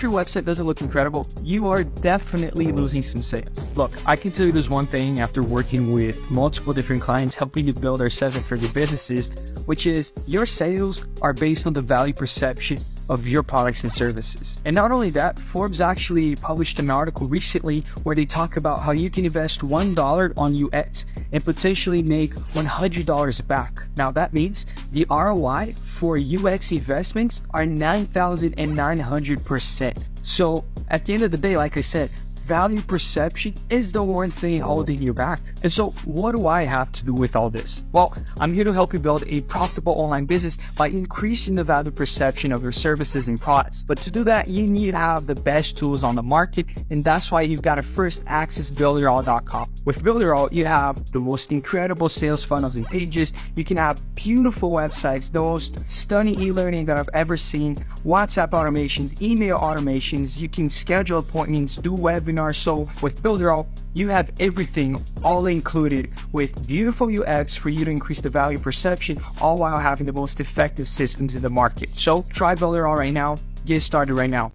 if your website doesn't look incredible, you are definitely losing some sales. Look, I can tell you there's one thing after working with multiple different clients helping to build their 7-figure businesses, which is your sales are based on the value perception of your products and services. And not only that, Forbes actually published an article recently where they talk about how you can invest $1 on UX and potentially make $100 back. Now that means the ROI for UX investments are 9,900%. So at the end of the day, like I said, value perception is the one thing holding you back. And so what do I have to do with all this? Well, I'm here to help you build a profitable online business by increasing the value perception of your services and products. But to do that, you need to have the best tools on the market. And that's why you've got to first access BuildItAll.com. With BuildItAll, you have the most incredible sales funnels and pages. You can have beautiful websites, the most stunning e-learning that I've ever seen, WhatsApp automations, email automations. You can schedule appointments, do webinars. So with BuildItAll, you have everything all included with beautiful UX for you to increase the value perception, all while having the most effective systems in the market. So try BuildItAll right now. Get started right now.